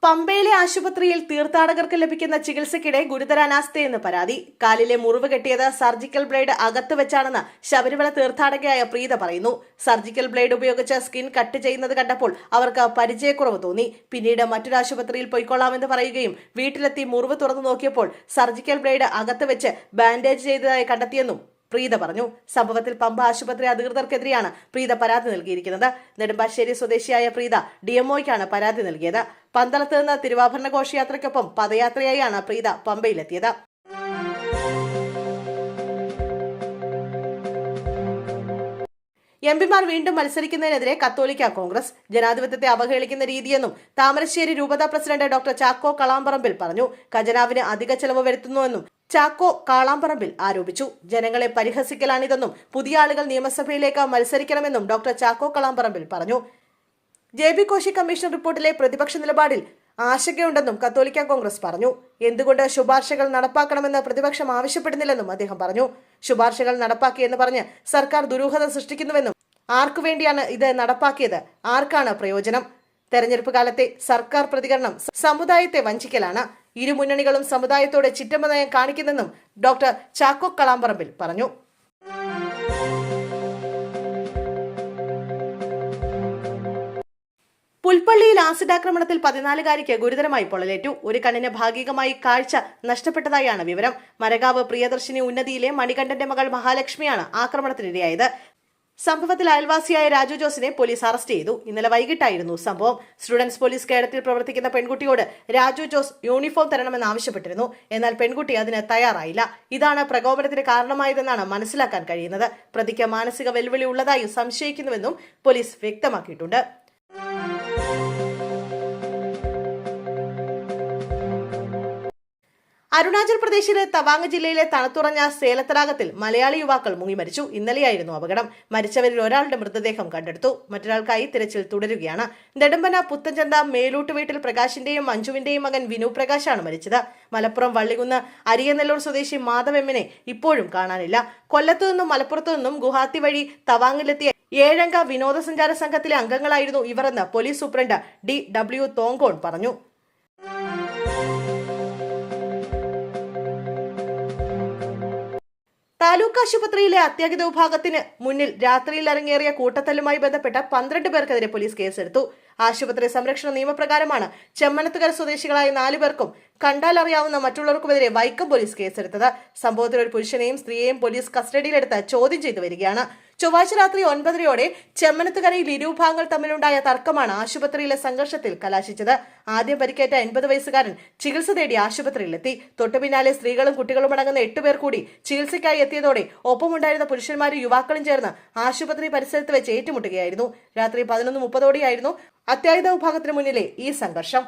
പമ്പയിലെ ആശുപത്രിയിൽ തീർത്ഥാടകർക്ക് ലഭിക്കുന്ന ചികിത്സയ്ക്കിടെ ഗുരുതര അനാസ്ഥയെന്ന് പരാതി. കാലിലെ മുറിവ് കെട്ടിയത് സർജിക്കൽ ബ്ലേഡ് അകത്ത് വെച്ചാണെന്ന് ശബരിമല തീർത്ഥാടകയായ പ്രീത പറയുന്നു. സർജിക്കൽ ബ്ലേഡ് ഉപയോഗിച്ച് സ്കിൻ കട്ട് ചെയ്യുന്നത് കണ്ടപ്പോൾ അവർക്ക് പരിചയക്കുറവ് തോന്നി. പിന്നീട് മറ്റൊരു ആശുപത്രിയിൽ പോയിക്കൊള്ളാമെന്ന് പറയുകയും വീട്ടിലെത്തി മുറിവ് തുറന്നു നോക്കിയപ്പോൾ സർജിക്കൽ ബ്ലേഡ് അകത്ത് വെച്ച് ബാൻഡേജ് ചെയ്തതായി കണ്ടെത്തിയെന്നും പ്രീത പറഞ്ഞു. സംഭവത്തിൽ പമ്പ ആശുപത്രി അധികൃതർക്കെതിരെയാണ് പ്രീത പരാതി നൽകിയിരിക്കുന്നത്. നെടുമ്പാശ്ശേരി സ്വദേശിയായ പ്രീത ഡിഎംഒയ്ക്കാണ് പരാതി നൽകിയത്. പന്തളത്ത് നിന്ന് തിരുവാഭരണ ഘോഷയാത്രയ്ക്കൊപ്പം പദയാത്രയായാണ് പ്രീത പമ്പയിലെത്തിയത്. എംപിമാർ വീണ്ടും മത്സരിക്കുന്നതിനെതിരെ കത്തോലിക്ക കോൺഗ്രസ് ജനാധിപത്യത്തെ അവഹേളിക്കുന്ന രീതിയെന്നും താമരശ്ശേരി രൂപതാ പ്രസിഡന്റ് ഡോക്ടർ ചാക്കോ കളാമ്പറമ്പിൽ പറഞ്ഞു. ഖജനാവിന് അധിക ചെലവ് വരുത്തുന്നുവെന്നും ചാക്കോ കാളാമ്പറമ്പിൽ ആരോപിച്ചു. ജനങ്ങളെ പരിഹസിക്കലാണിതെന്നും പുതിയ ആളുകൾ നിയമസഭയിലേക്ക് മത്സരിക്കണമെന്നും ഡോക്ടർ ചാക്കോ കളാമ്പറമ്പിൽ പറഞ്ഞു. JB കോശി കമ്മീഷൻ റിപ്പോർട്ടിലെ പ്രതിപക്ഷ നിലപാടിൽ ആശങ്കയുണ്ടെന്നും കത്തോലിക്ക കോൺഗ്രസ് പറഞ്ഞു. എന്തുകൊണ്ട് ശുപാർശകൾ നടപ്പാക്കണമെന്ന് പ്രതിപക്ഷം ആവശ്യപ്പെടുന്നില്ലെന്നും അദ്ദേഹം പറഞ്ഞു. ശുപാർശകൾ നടപ്പാക്കിയെന്ന് പറഞ്ഞ് സർക്കാർ ദുരൂഹത സൃഷ്ടിക്കുന്നുവെന്നും ആർക്കു വേണ്ടിയാണ് ഇത് നടപ്പാക്കിയത്, ആർക്കാണ് പ്രയോജനം? തെരഞ്ഞെടുപ്പ് കാലത്തെ സർക്കാർ പ്രതികരണം സമുദായത്തെ വഞ്ചിക്കലാണ്. ഇരു മുന്നണികളും സമുദായത്തോട് ചിറ്റമ്മ നയം കാണിക്കുന്നെന്നും ഡോക്ടർ ചാക്കോ കളാമ്പറമ്പിൽ പറഞ്ഞു. പുൽപ്പള്ളിയിൽ ആസിഡ് ആക്രമണത്തിൽ 14-കാരിക്ക് ഗുരുതരമായി പൊള്ളലേറ്റു. ഒരു കണ്ണിന് ഭാഗികമായി കാഴ്ച നഷ്ടപ്പെട്ടതായാണ് വിവരം. മരകാവ് പ്രിയദർശിനി ഉന്നതിയിലെ മണികണ്ഠന്റെ മകൾ മഹാലക്ഷ്മിയാണ് ആക്രമണത്തിനിരയായത്. സംഭവത്തിൽ അയൽവാസിയായ രാജു ജോസിനെ പോലീസ് അറസ്റ്റ് ചെയ്തു. ഇന്നലെ വൈകിട്ടായിരുന്നു സംഭവം. സ്റ്റുഡൻസ് പോലീസ് കേഡറ്റിൽ പ്രവർത്തിക്കുന്ന പെൺകുട്ടിയോട് രാജു ജോസ് യൂണിഫോം തരണമെന്ന് ആവശ്യപ്പെട്ടിരുന്നു. എന്നാൽ പെൺകുട്ടി അതിന് തയ്യാറായില്ല. ഇതാണ് പ്രകോപനത്തിന് കാരണമായതെന്നാണ് മനസ്സിലാക്കാൻ കഴിയുന്നത്. പ്രതിക്ക് മാനസിക വെല്ലുവിളി ഉള്ളതായി സംശയിക്കുന്നുവെന്നും പോലീസ് വ്യക്തമാക്കിയിട്ടുണ്ട്. അരുണാചൽ പ്രദേശിലെ തവാങ് ജില്ലയിലെ തണുത്തുറഞ്ഞ സേലത്തടാകത്തിൽ മലയാളി യുവാക്കൾ മുങ്ങി മരിച്ചു. ഇന്നലെയായിരുന്നു അപകടം. മരിച്ചവരിൽ ഒരാളുടെ മൃതദേഹം കണ്ടെടുത്തു. മറ്റൊരാൾക്കായി തിരച്ചിൽ തുടരുകയാണ്. നെടുമ്പന പുത്തൻചന്ത മേലൂട്ട് വീട്ടിൽ പ്രകാശിന്റെയും മഞ്ജുവിന്റെയും മകൻ വിനു പ്രകാശാണ് മരിച്ചത്. മലപ്പുറം വള്ളികുന്ന് അരിയനെല്ലൂർ സ്വദേശി മാധവ് എമ്മിനെ ഇപ്പോഴും കാണാനില്ല. കൊല്ലത്തു നിന്നും മലപ്പുറത്തു നിന്നും ഗുവാഹത്തി വഴി തവാങ്ങിലെത്തിയ 7-അംഗ വിനോദസഞ്ചാര സംഘത്തിലെ അംഗങ്ങളായിരുന്നു ഇവരെന്ന് പോലീസ് സൂപ്രണ്ട് DW തോങ്കോൺ പറഞ്ഞു. താലൂക്ക് ആശുപത്രിയിലെ അത്യാഹിത വിഭാഗത്തിന് മുന്നിൽ രാത്രിയിൽ അരങ്ങേറിയ കൂട്ടത്തല്ലുമായി ബന്ധപ്പെട്ട 12 പേർക്കെതിരെ പോലീസ് കേസെടുത്തു. ആശുപത്രി സംരക്ഷണ നിയമപ്രകാരമാണ് ചെമ്മനത്തുകര സ്വദേശികളായ 4 പേർക്കും കണ്ടാൽ അറിയാവുന്ന മറ്റുള്ളവർക്കുമെതിരെ വൈക്കം പോലീസ് കേസെടുത്തത്. സംഭവത്തിൽ ഒരു പുരുഷനെയും സ്ത്രീയെയും പോലീസ് കസ്റ്റഡിയിലെടുത്ത് ചോദ്യം ചെയ്തു വരികയാണ്. ചൊവ്വാഴ്ച രാത്രി 9:30 ചെമ്മനത്തുകരയിൽ ഇരുവിഭാഗങ്ങൾ തമ്മിലുണ്ടായ തർക്കമാണ് ആശുപത്രിയിലെ സംഘർഷത്തിൽ കലാശിച്ചത്. ആദ്യം പരിക്കേറ്റ 80 വയസ്സുകാരൻ ചികിത്സ തേടി ആശുപത്രിയിലെത്തി. തൊട്ടുപിന്നാലെ സ്ത്രീകളും കുട്ടികളും അടങ്ങുന്ന 8 പേർ കൂടി ചികിത്സയ്ക്കായി എത്തിയതോടെ ഒപ്പമുണ്ടായിരുന്ന പുരുഷന്മാരും യുവാക്കളും ചേർന്ന് ആശുപത്രി പരിസരത്ത് വെച്ച് ഏറ്റുമുട്ടുകയായിരുന്നു. രാത്രി 11:30 അത്യാഹിത വിഭാഗത്തിന് മുന്നിലെ ഈ സംഘർഷം.